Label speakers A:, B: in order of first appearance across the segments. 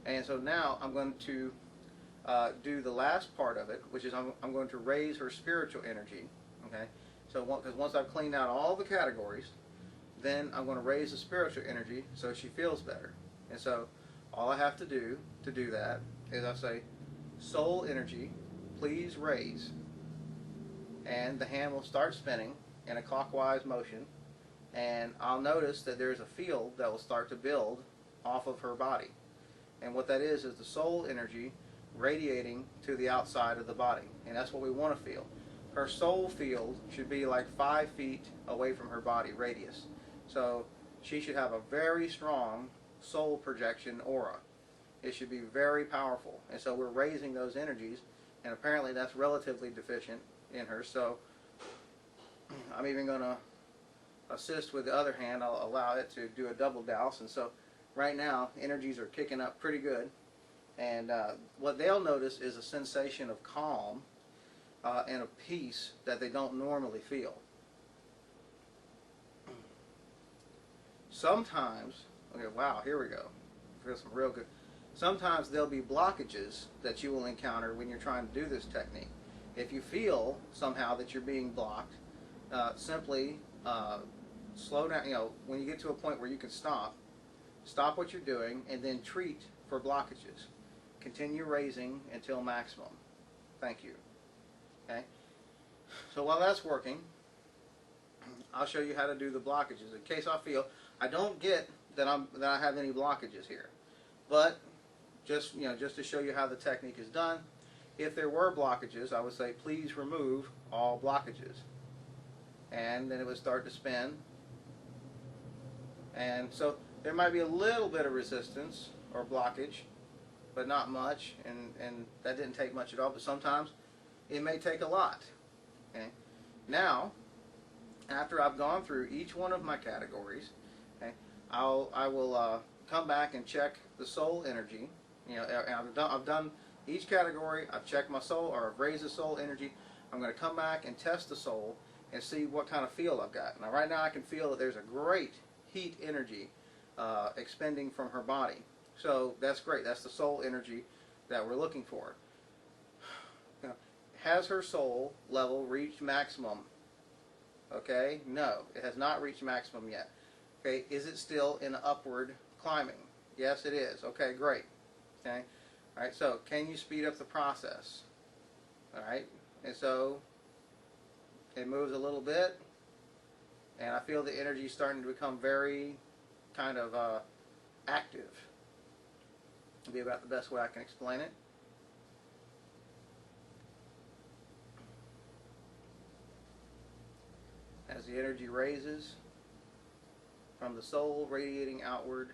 A: And so now I'm going to do the last part of it, which is I'm going to raise her spiritual energy. Okay, so because once I've cleaned out all the categories, then I'm going to raise the spiritual energy so she feels better. And so all I have to do that is I say, soul energy, please raise. And the hand will start spinning in a clockwise motion, and I'll notice that there's a field that will start to build off of her body. And what that is the soul energy radiating to the outside of the body. And that's what we want to feel. Her soul field should be like 5 feet away from her body radius. So she should have a very strong soul projection aura. It should be very powerful. And so we're raising those energies, and apparently that's relatively deficient in her. So I'm even going to assist with the other hand. I'll allow it to do a double douse. And so right now energies are kicking up pretty good. And what they'll notice is a sensation of calm and of peace that they don't normally feel. Sometimes, okay, wow, here we go. Feel some real good. Sometimes there'll be blockages that you will encounter when you're trying to do this technique. If you feel somehow that you're being blocked, simply slow down. When you get to a point where you can stop what you're doing, and then treat for blockages. Continue raising until maximum. Thank you. Okay. So while that's working, I'll show you how to do the blockages in case I feel I don't get that I have any blockages here. But just to show you how the technique is done, if there were blockages, I would say please remove all blockages. And then it would start to spin. And so there might be a little bit of resistance or blockage, but not much, and that didn't take much at all. But sometimes it may take a lot. Okay. Now, after I've gone through each one of my categories, okay, I will come back and check the soul energy. And I've done each category. I've checked my soul, or I've raised the soul energy. I'm going to come back and test the soul and see what kind of feel I've got. Now, right now, I can feel that there's a great heat energy expending from her body. So that's great. That's the soul energy that we're looking for. Now, has her soul level reached maximum? Okay, no, it has not reached maximum yet. Okay, is it still in upward climbing? Yes, it is. Okay, great. Okay, all right. So, can you speed up the process? All right, and so it moves a little bit, and I feel the energy starting to become very kind of active. It'll be about the best way I can explain it. As the energy raises from the soul radiating outward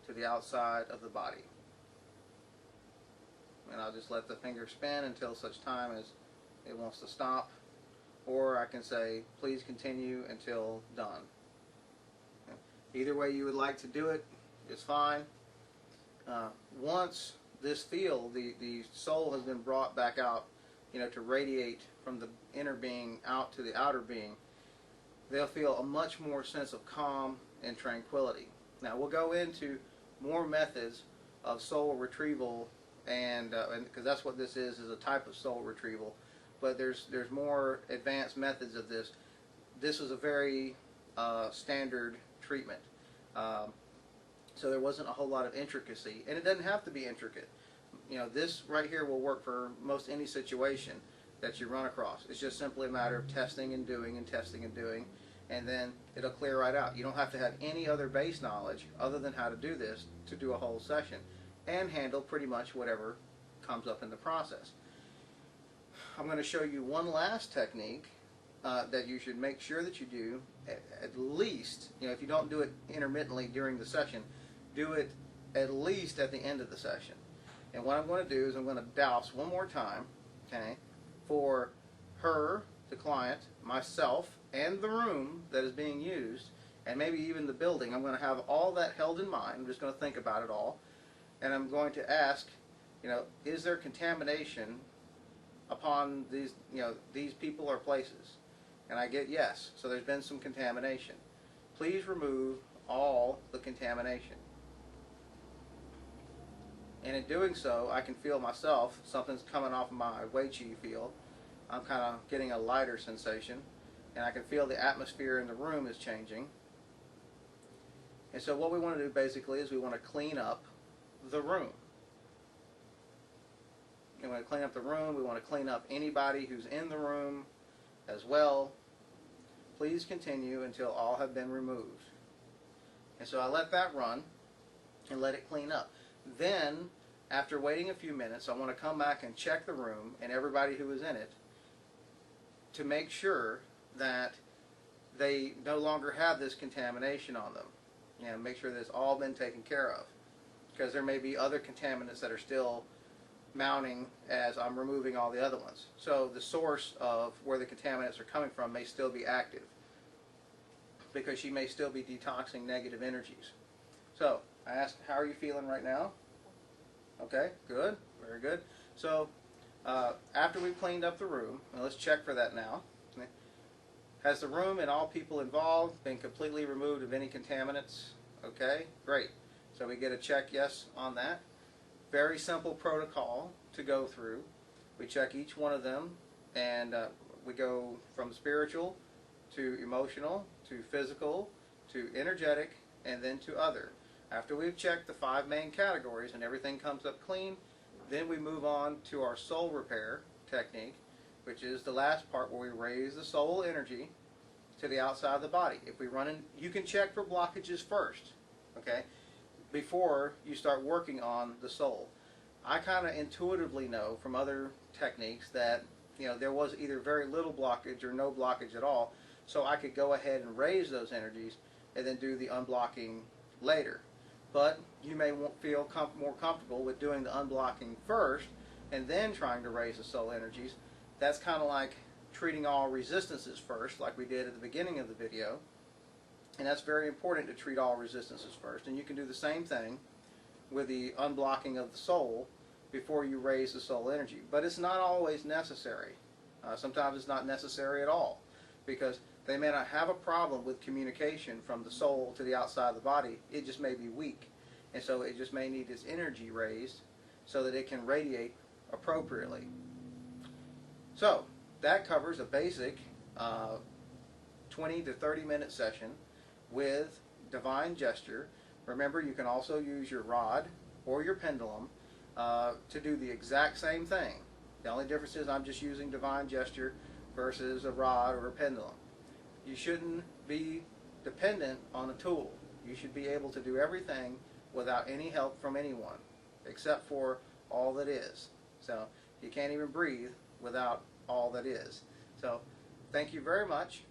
A: to the outside of the body. And I'll just let the finger spin until such time as it wants to stop. Or I can say, please continue until done. Either way you would like to do it is fine. Once this field, the soul has been brought back out, to radiate from the inner being out to the outer being, they'll feel a much more sense of calm and tranquility. Now we'll go into more methods of soul retrieval, and because that's what this is a type of soul retrieval. But there's more advanced methods of this. This was a very standard treatment. So there wasn't a whole lot of intricacy, and it doesn't have to be intricate. This right here will work for most any situation that you run across. It's just simply a matter of testing and doing and testing and doing, and then it'll clear right out. You don't have to have any other base knowledge other than how to do this to do a whole session and handle pretty much whatever comes up in the process. I'm going to show you one last technique that you should make sure that you do at least, if you don't do it intermittently during the session, do it at least at the end of the session. And what I'm going to do is I'm going to douse one more time, okay, for her, the client, myself, and the room that is being used, and maybe even the building. I'm going to have all that held in mind. I'm just going to think about it all, and I'm going to ask, is there contamination upon these people or places? And I get yes. So there's been some contamination. Please remove all the contamination. And in doing so, I can feel myself, something's coming off of my Wei Chi field. I'm kind of getting a lighter sensation, and I can feel the atmosphere in the room is changing. And so what we want to do basically is we want to clean up the room. We want to clean up the room. We want to clean up anybody who's in the room as well. Please continue until all have been removed. And so I let that run and let it clean up. Then, after waiting a few minutes, I want to come back and check the room and everybody who is in it to make sure that they no longer have this contamination on them. Make sure that it's all been taken care of, because there may be other contaminants that are still mounting as I'm removing all the other ones. So the source of where the contaminants are coming from may still be active, because she may still be detoxing negative energies. So I asked, how are you feeling right now? Okay, good, very good. So after we've cleaned up the room, and let's check for that now. Has the room and all people involved been completely removed of any contaminants? Okay, great. So we get a check yes on that. Very simple protocol to go through. We check each one of them, and we go from spiritual to emotional to physical to energetic and then to other. After we've checked the 5 main categories and everything comes up clean, then we move on to our soul repair technique, which is the last part where we raise the soul energy to the outside of the body. If we run in, you can check for blockages first, okay, before you start working on the soul. I kind of intuitively know from other techniques that there was either very little blockage or no blockage at all, so I could go ahead and raise those energies and then do the unblocking later. But you may feel more comfortable with doing the unblocking first and then trying to raise the soul energies. That's kind of like treating all resistances first, like we did at the beginning of the video. And that's very important, to treat all resistances first. And you can do the same thing with the unblocking of the soul before you raise the soul energy. But it's not always necessary. Sometimes it's not necessary at all, because they may not have a problem with communication from the soul to the outside of the body. It just may be weak. And so it just may need its energy raised so that it can radiate appropriately. So that covers a basic 20 to 30 minute session with divine gesture. Remember, you can also use your rod or your pendulum to do the exact same thing. The only difference is I'm just using divine gesture versus a rod or a pendulum. You shouldn't be dependent on a tool. You should be able to do everything without any help from anyone, except for all that is. So you can't even breathe without all that is. So thank you very much.